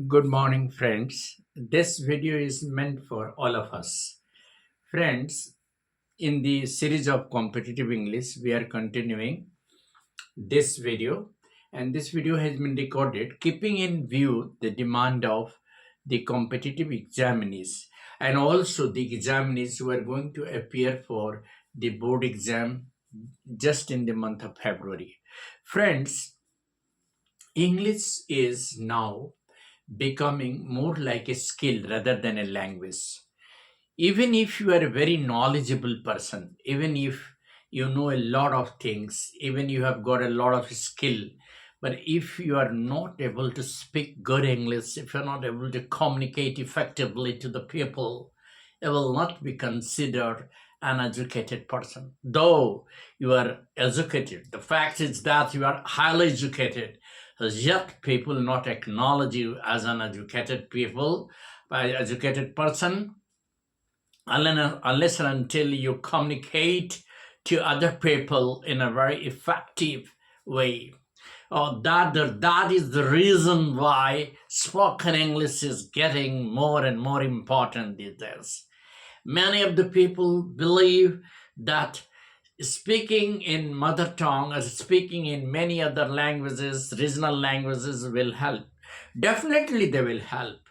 Good morning, friends. This video is meant for all of us. Friends, in the series of competitive English, we are continuing this video, and this video has been recorded keeping in view the demand of the competitive examinees and also the examinees who are going to appear for the board exam just in the month of February. Friends, English is now becoming more like a skill rather than a language. Even if you are a very knowledgeable person, even if you know a lot of things, even you have got a lot of skill, but if you are not able to speak good English, if you're not able to communicate effectively to the people, you will not be considered an educated person. Though you are educated, the fact is that you are highly educated, yet people not acknowledge you as an educated people, by educated person, unless and until you communicate to other people in a very effective way. That is the reason why spoken English is getting more and more important these days. Many of the people believe that speaking in mother tongue or speaking in many other languages, regional languages will help. Definitely they will help.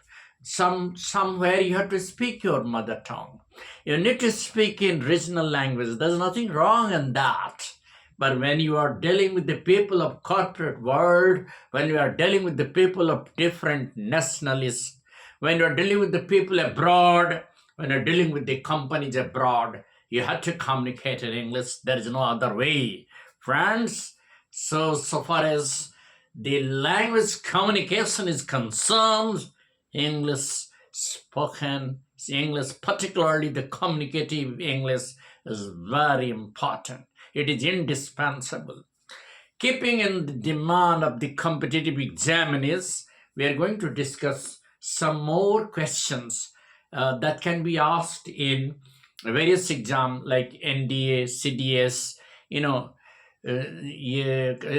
Somewhere you have to speak your mother tongue. You need to speak in regional language. There's nothing wrong in that. But when you are dealing with the people of corporate world, when you are dealing with the people of different nationalities, when you are dealing with the people abroad, when you're dealing with the companies abroad, you have to communicate in English. There is no other way. Friends, so far as the language communication is concerned, English spoken, English, particularly the communicative English, is very important. It is indispensable. Keeping in the demand of the competitive examiners, we are going to discuss some more questions that can be asked in various exams like NDA, CDS, you know,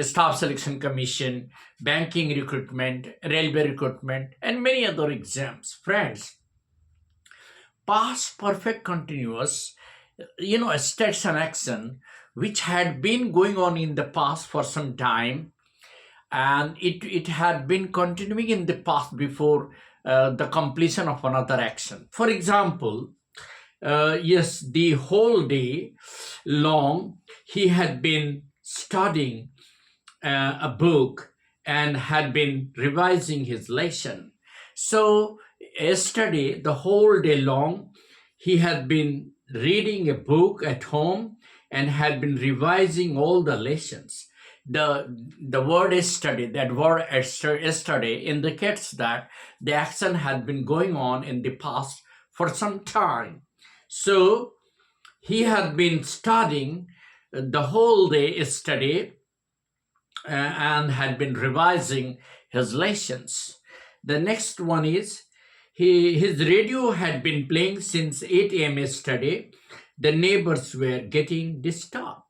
Staff Selection Commission, banking recruitment, railway recruitment, and many other exams. Friends, past perfect continuous, states and action, which had been going on in the past for some time, and it had been continuing in the past before the completion of another action. For example, yes, the whole day long he had been studying a book and had been revising his lesson. So, yesterday, the whole day long, he had been reading a book at home and had been revising all the lessons. The word yesterday, that word yesterday indicates that the action had been going on in the past for some time. So he had been studying the whole day yesterday and had been revising his lessons. The next one is his radio had been playing since 8 a.m. yesterday. The neighbors were getting disturbed.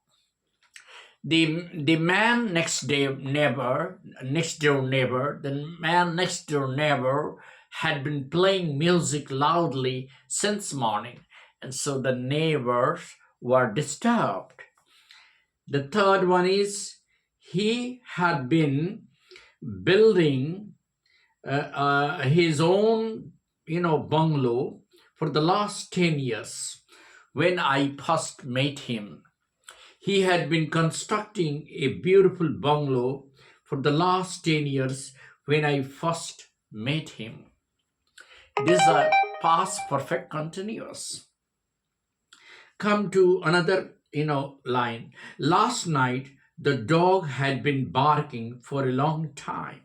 The man the man next door neighbor had been playing music loudly since morning, and so the neighbors were disturbed. The third one is he had been building his own, bungalow for the last 10 years. When I first met him, he had been constructing a beautiful bungalow for the last 10 years when I first met him. These are past perfect continuous. Come to another, line. Last night, the dog had been barking for a long time.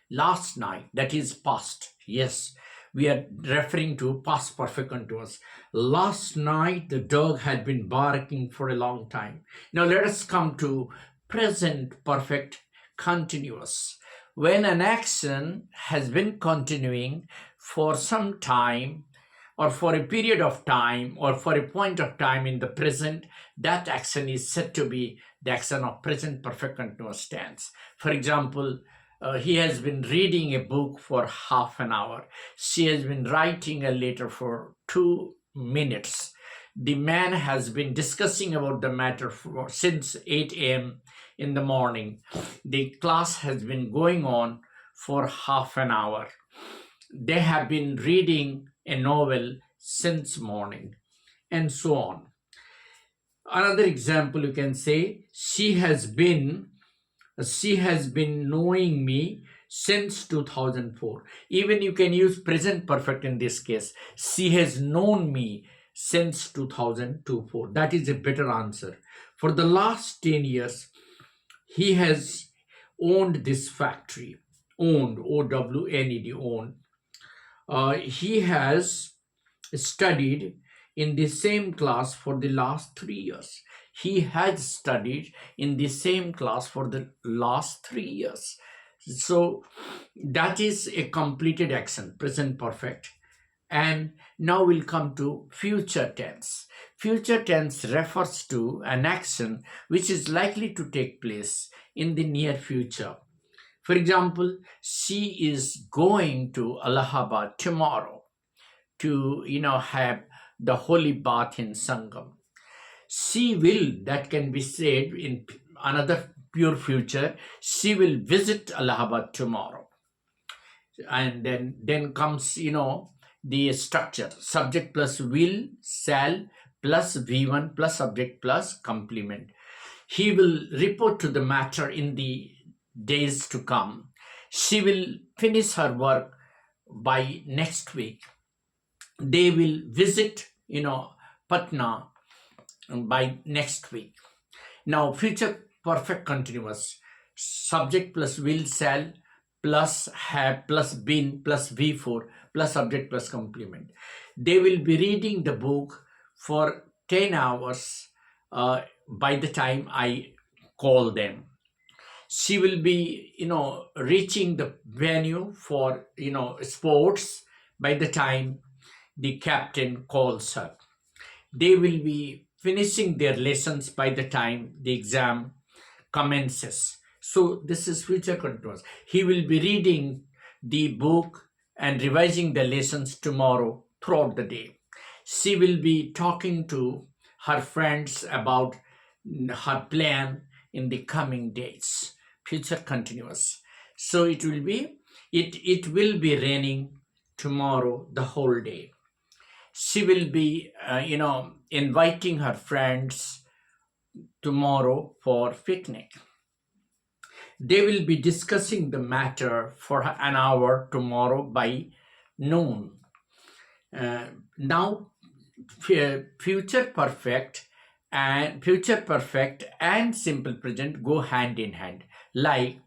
Last night, that is past. Yes, we are referring to past perfect continuous. Last night, the dog had been barking for a long time. Now, let us come to present perfect continuous. When an action has been continuing for some time, or for a period of time, or for a point of time in the present, that action is said to be the action of present perfect continuous tense. For example, He has been reading a book for half an hour. She has been writing a letter for 2 minutes. The man has been discussing about the matter since 8 a.m. in the morning. The class has been going on for half an hour. They have been reading a novel since morning, and so on. Another example, you can say, she has been knowing me since 2004. Even you can use present perfect in this case. She has known me since 2004. That is a better answer. For the last 10 years, he has owned this factory. Owned, O-W-N-E-D, owned. He has studied in the same class for the last 3 years. He has studied in the same class for the last 3 years. So that is a completed action, present perfect. And now we'll come to future tense. Future tense refers to an action which is likely to take place in the near future. For example, she is going to Allahabad tomorrow to have the holy bath in Sangam. She will, that can be said in another pure future, she will visit Allahabad tomorrow. And then comes the structure: subject plus will, shall plus v1 plus subject plus complement. He will report to the matter in the days to come. She will finish her work by next week. They will visit Patna by next week. Now future perfect continuous: subject plus will, shall plus have plus been plus v4 plus subject plus complement. They will be reading the book for 10 hours by the time I call them. She will be reaching the venue for sports by the time the captain calls her. They will be finishing their lessons by the time the exam commences. So this is future continuous. He will be reading the book and revising the lessons tomorrow throughout the day. She will be talking to her friends about her plan in the coming days. Future continuous. So it will be raining tomorrow the whole day. She will be inviting her friends tomorrow for picnic. They will be discussing the matter for an hour tomorrow by noon. Now future perfect and simple present go hand in hand. Like,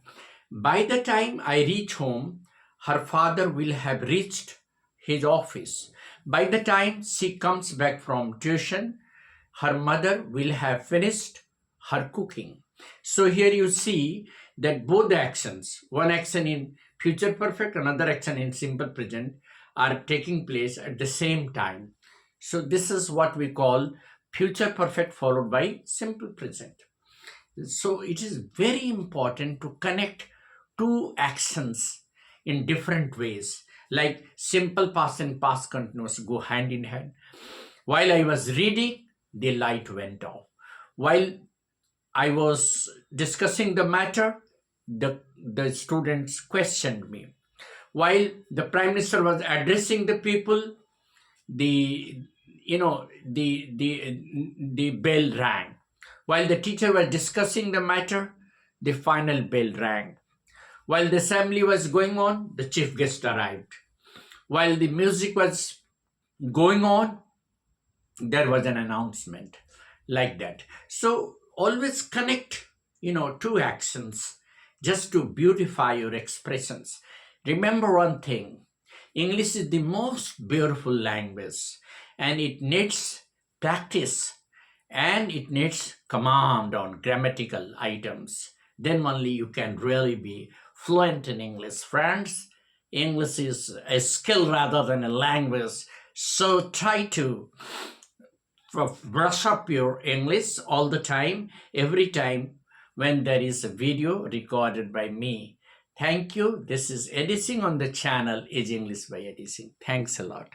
by the time I reach home, her father will have reached his office. By the time she comes back from tuition, her mother will have finished her cooking. So here you see that both actions, one action in future perfect, another action in simple present, are taking place at the same time. So this is what we call future perfect followed by simple present. So it is very important to connect two actions in different ways. Like simple past and past continuous go hand in hand. While I was reading, the light went off. While I was discussing the matter, the students questioned me. While the Prime Minister was addressing the people, the the bell rang. While the teacher was discussing the matter, the final bell rang. While the assembly was going on, the chief guest arrived. While the music was going on, there was an announcement, like that. So always connect two actions just to beautify your expressions. Remember one thing: English is the most beautiful language, and it needs practice, and it needs command on grammatical items. Then only you can really be fluent in English. Friends, English is a skill rather than a language. So try to brush up your English all the time, every time when there is a video recorded by me. Thank you. This is Eddie Singh on the channel Is English by Eddie Singh. Thanks a lot.